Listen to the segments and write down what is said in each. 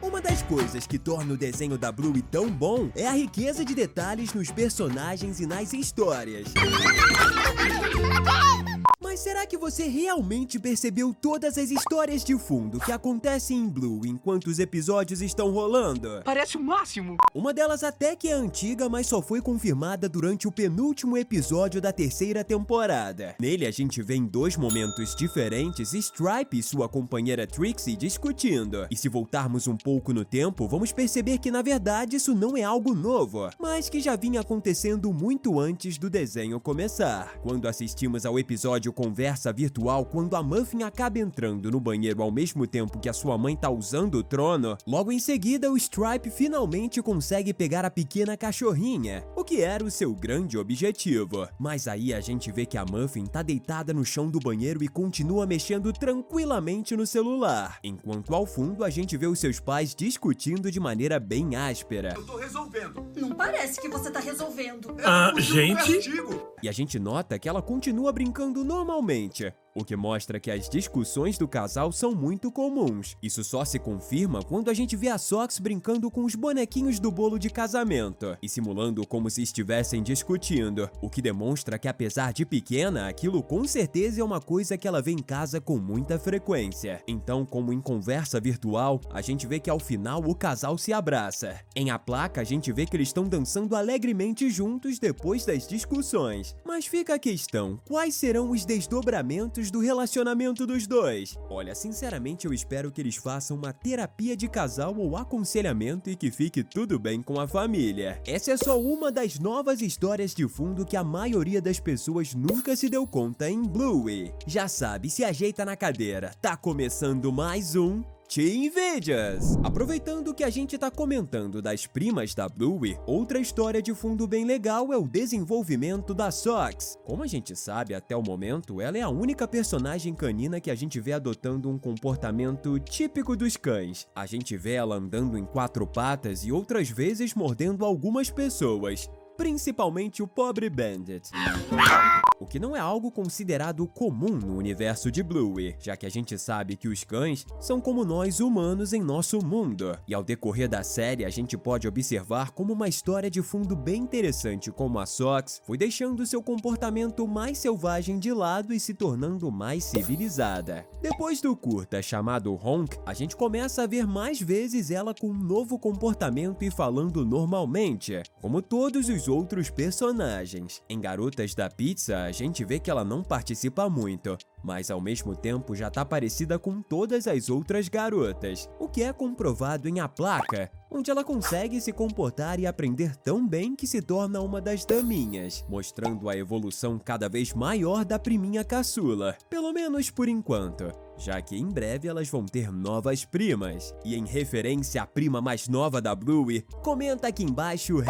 Uma das coisas que torna o desenho da Bluey tão bom é a riqueza de detalhes nos personagens e nas histórias. Mas será que você realmente percebeu todas as histórias de fundo que acontecem em Blue enquanto os episódios estão rolando? Parece o máximo! Uma delas até que é antiga, mas só foi confirmada durante o penúltimo episódio da terceira temporada. Nele a gente vê em dois momentos diferentes Stripe e sua companheira Trixie discutindo. E se voltarmos um pouco no tempo, vamos perceber que na verdade isso não é algo novo, mas que já vinha acontecendo muito antes do desenho começar. Quando assistimos ao episódio Conversa Virtual, quando a Muffin acaba entrando no banheiro ao mesmo tempo que a sua mãe tá usando o trono, logo em seguida o Stripe finalmente consegue pegar a pequena cachorrinha, o que era o seu grande objetivo. Mas aí a gente vê que a Muffin tá deitada no chão do banheiro e continua mexendo tranquilamente no celular, enquanto ao fundo a gente vê os seus pais discutindo de maneira bem áspera. Eu tô resolvendo. Não parece que você tá resolvendo. Gente? E a gente nota que ela continua brincando normalmente, o que mostra que as discussões do casal são muito comuns. Isso só se confirma quando a gente vê a Sox brincando com os bonequinhos do bolo de casamento e simulando como se estivessem discutindo, o que demonstra que apesar de pequena, aquilo com certeza é uma coisa que ela vê em casa com muita frequência. Então, como em Conversa Virtual, a gente vê que ao final o casal se abraça. Em A Placa, a gente vê que eles estão dançando alegremente juntos depois das discussões. Mas fica a questão, quais serão os desdobramentos do relacionamento dos dois? Olha, sinceramente eu espero que eles façam uma terapia de casal ou aconselhamento e que fique tudo bem com a família. Essa é só uma das novas histórias de fundo que a maioria das pessoas nunca se deu conta em Bluey. Já sabe, se ajeita na cadeira, tá começando mais um Teen Videos! Aproveitando que a gente tá comentando das primas da Bluey, outra história de fundo bem legal é o desenvolvimento da Sox. Como a gente sabe, até o momento, ela é a única personagem canina que a gente vê adotando um comportamento típico dos cães. A gente vê ela andando em quatro patas e outras vezes mordendo algumas pessoas, principalmente o pobre Bandit. O que não é algo considerado comum no universo de Bluey, já que a gente sabe que os cães são como nós humanos em nosso mundo. E ao decorrer da série, a gente pode observar como uma história de fundo bem interessante como a Sox foi deixando seu comportamento mais selvagem de lado e se tornando mais civilizada. Depois do curta chamado Honk, a gente começa a ver mais vezes ela com um novo comportamento e falando normalmente, como todos os outros personagens. Em Garotas da Pizza, a gente vê que ela não participa muito, mas ao mesmo tempo já tá parecida com todas as outras garotas, o que é comprovado em A Placa, onde ela consegue se comportar e aprender tão bem que se torna uma das daminhas, mostrando a evolução cada vez maior da priminha caçula, pelo menos por enquanto, já que em breve elas vão ter novas primas. E em referência à prima mais nova da Bluey, comenta aqui embaixo o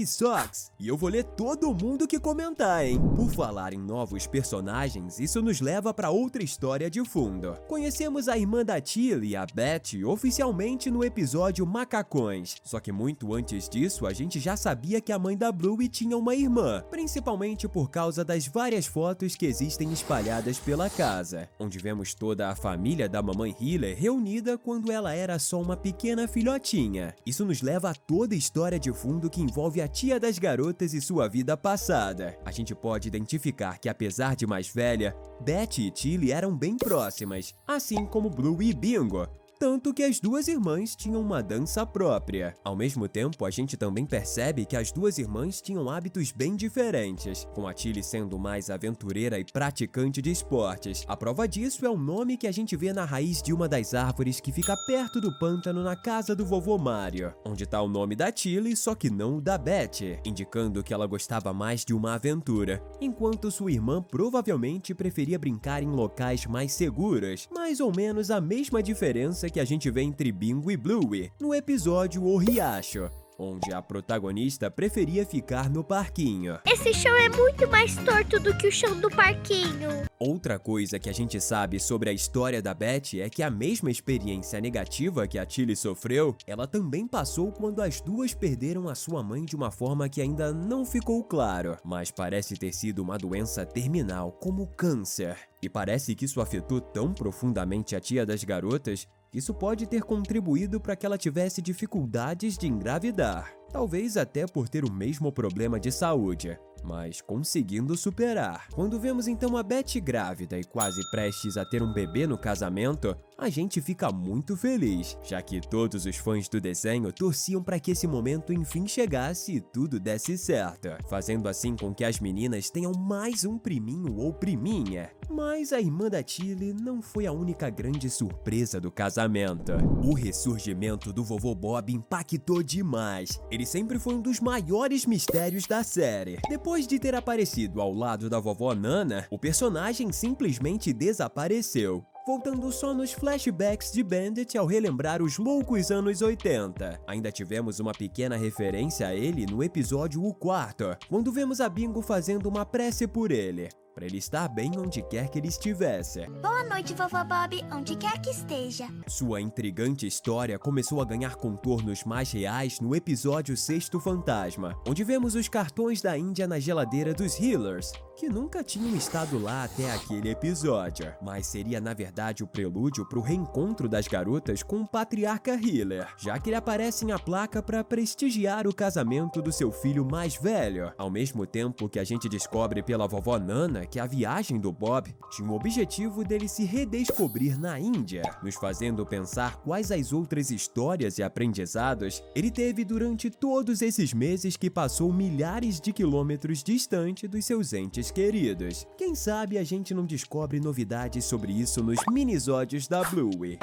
#Sox, e eu vou ler todo mundo que comentar, hein? Por falar em novos personagens, isso nos leva para outra história de fundo. Conhecemos a irmã da Tilly, a Beth, oficialmente no episódio Macacões, só que muito antes disso a gente já sabia que a mãe da Bluey tinha uma irmã, principalmente por causa das várias fotos que existem espalhadas pela casa, onde vemos toda a família da mamãe Hiller reunida quando ela era só uma pequena filhotinha. Isso nos leva a toda a história de fundo que envolve a tia das garotas e sua vida passada. A gente pode identificar que apesar de mais velha, Beth e Tilly eram bem próximas, assim como Blue e Bingo. Tanto que as duas irmãs tinham uma dança própria. Ao mesmo tempo, a gente também percebe que as duas irmãs tinham hábitos bem diferentes, com a Tilly sendo mais aventureira e praticante de esportes. A prova disso é o nome que a gente vê na raiz de uma das árvores que fica perto do pântano na casa do vovô Mario, onde tá o nome da Tilly, só que não o da Beth, indicando que ela gostava mais de uma aventura, enquanto sua irmã provavelmente preferia brincar em locais mais seguros, mais ou menos a mesma diferença que a gente vê entre Bingo e Bluey no episódio O Riacho, onde a protagonista preferia ficar no parquinho. Esse chão é muito mais torto do que o chão do parquinho. Outra coisa que a gente sabe sobre a história da Beth é que a mesma experiência negativa que a Tilly sofreu, ela também passou quando as duas perderam a sua mãe de uma forma que ainda não ficou claro, mas parece ter sido uma doença terminal, como câncer. E parece que isso afetou tão profundamente a tia das garotas Isso pode ter contribuído para que ela tivesse dificuldades de engravidar. Talvez até por ter o mesmo problema de saúde, mas conseguindo superar. Quando vemos então a Betty grávida e quase prestes a ter um bebê no casamento, a gente fica muito feliz, já que todos os fãs do desenho torciam para que esse momento enfim chegasse e tudo desse certo, fazendo assim com que as meninas tenham mais um priminho ou priminha. Mas a irmã da Tilly não foi a única grande surpresa do casamento. O ressurgimento do vovô Bob impactou demais. Ele sempre foi um dos maiores mistérios da série. Depois de ter aparecido ao lado da vovó Nana, o personagem simplesmente desapareceu, voltando só nos flashbacks de Bandit ao relembrar os loucos anos 80. Ainda tivemos uma pequena referência a ele no episódio O Quarto, quando vemos a Bingo fazendo uma prece por ele, para ele estar bem onde quer que ele estivesse. Boa noite, vovó Bob, onde quer que esteja. Sua intrigante história começou a ganhar contornos mais reais no episódio Sexto Fantasma, onde vemos os cartões da Índia na geladeira dos Healers, que nunca tinham estado lá até aquele episódio, mas seria na verdade o prelúdio para o reencontro das garotas com o patriarca Healer, já que ele aparece em a placa para prestigiar o casamento do seu filho mais velho, ao mesmo tempo que a gente descobre pela vovó Nana que a viagem do Bob tinha o objetivo dele se redescobrir na Índia, nos fazendo pensar quais as outras histórias e aprendizados ele teve durante todos esses meses que passou milhares de quilômetros distante dos seus entes queridos. Quem sabe a gente não descobre novidades sobre isso nos minisódios da Bluey.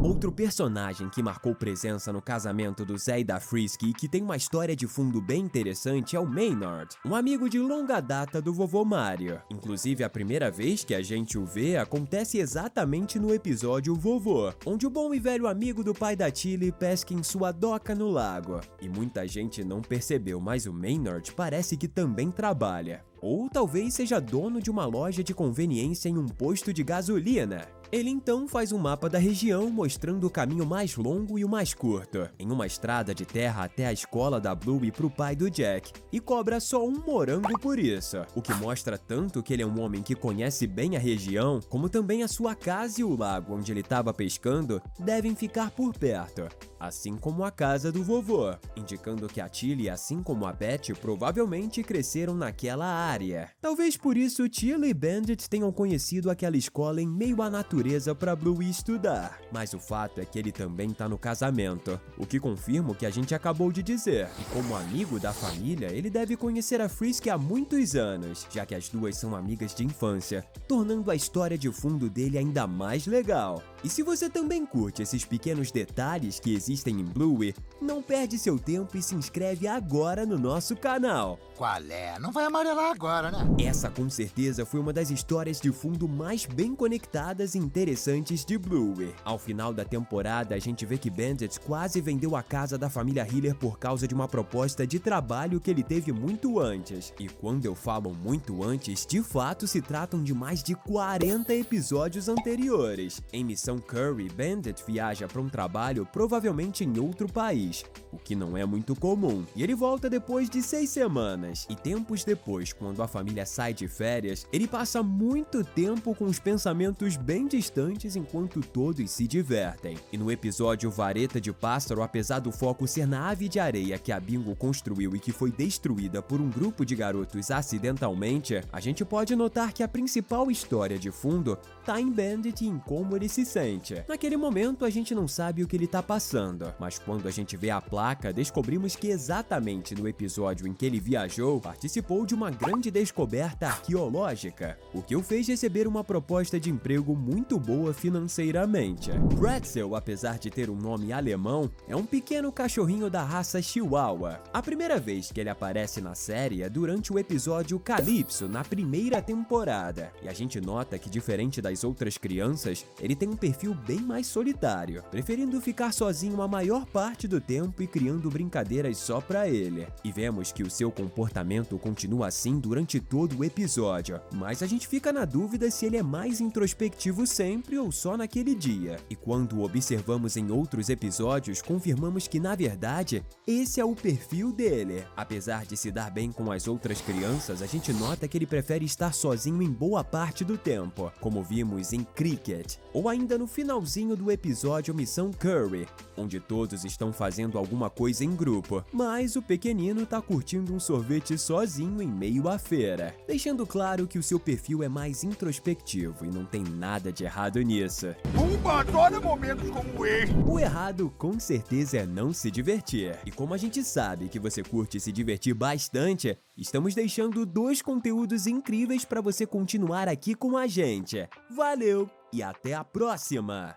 Outro personagem que marcou presença no casamento do Zé e da Frisky e que tem uma história de fundo bem interessante é o Maynard, um amigo de longa data do vovô Mario. Inclusive, a primeira vez que a gente o vê acontece exatamente no episódio Vovô, onde o bom e velho amigo do pai da Tilly pesca em sua doca no lago. E muita gente não percebeu, mas o Maynard parece que também trabalha. Ou talvez seja dono de uma loja de conveniência em um posto de gasolina. Ele então faz um mapa da região mostrando o caminho mais longo e o mais curto, em uma estrada de terra até a escola da Bluey pro pai do Jack, e cobra só um morango por isso, o que mostra tanto que ele é um homem que conhece bem a região, como também a sua casa e o lago onde ele estava pescando devem ficar por perto, assim como a casa do vovô, indicando que a Tilly, assim como a Betty, provavelmente cresceram naquela área. Talvez por isso Tilly e Bandit tenham conhecido aquela escola em meio à natureza para Bluey estudar, mas o fato é que ele também tá no casamento, o que confirma o que a gente acabou de dizer, e como amigo da família, ele deve conhecer a Frisky há muitos anos, já que as duas são amigas de infância, tornando a história de fundo dele ainda mais legal. E se você também curte esses pequenos detalhes que existem em Bluey, não perde seu tempo e se inscreve agora no nosso canal. Qual é? Não vai amarelar agora, né? Essa com certeza foi uma das histórias de fundo mais bem conectadas e interessantes de Bluey. Ao final da temporada, a gente vê que Bandit quase vendeu a casa da família Healer por causa de uma proposta de trabalho que ele teve muito antes. E quando eu falo muito antes, de fato se tratam de mais de 40 episódios anteriores. Em Missão Curry, Bandit viaja para um trabalho provavelmente em outro país, o que não é muito comum, e ele volta depois de 6 semanas. E tempos depois, quando a família sai de férias, ele passa muito tempo com os pensamentos bem distantes enquanto todos se divertem. E no episódio Vareta de Pássaro, apesar do foco ser na ave de areia que a Bingo construiu e que foi destruída por um grupo de garotos acidentalmente, a gente pode notar que a principal história de fundo tá em Bandit e em como ele se sente. Naquele momento a gente não sabe o que ele tá passando, mas quando a gente vê a placa, descobrimos que exatamente no episódio em que ele viajou, participou de uma grande descoberta arqueológica, o que o fez receber uma proposta de emprego muito boa financeiramente. Pretzel, apesar de ter um nome alemão, é um pequeno cachorrinho da raça Chihuahua. A primeira vez que ele aparece na série é durante o episódio Calypso, na primeira temporada, e a gente nota que, diferente das outras crianças, ele tem um perfil bem mais solitário, preferindo ficar sozinho a maior parte do tempo e criando brincadeiras só pra ele. E vemos que o seu comportamento continua assim durante todo o episódio, mas a gente fica na dúvida se ele é mais introspectivo sempre ou só naquele dia. E quando o observamos em outros episódios, confirmamos que, na verdade, esse é o perfil dele. Apesar de se dar bem com as outras crianças, a gente nota que ele prefere estar sozinho em boa parte do tempo, como vimos em Cricket, ou ainda no finalzinho do episódio Missão Curry, onde todos estão fazendo alguma coisa em grupo, mas o pequenino tá curtindo um sorvete sozinho em meio à feira, deixando claro que o seu perfil é mais introspectivo e não tem nada de errado nisso. Pumba adora momentos como este. O errado, com certeza, é não se divertir. E como a gente sabe que você curte se divertir bastante, estamos deixando 2 conteúdos incríveis para você continuar aqui com a gente. Valeu e até a próxima!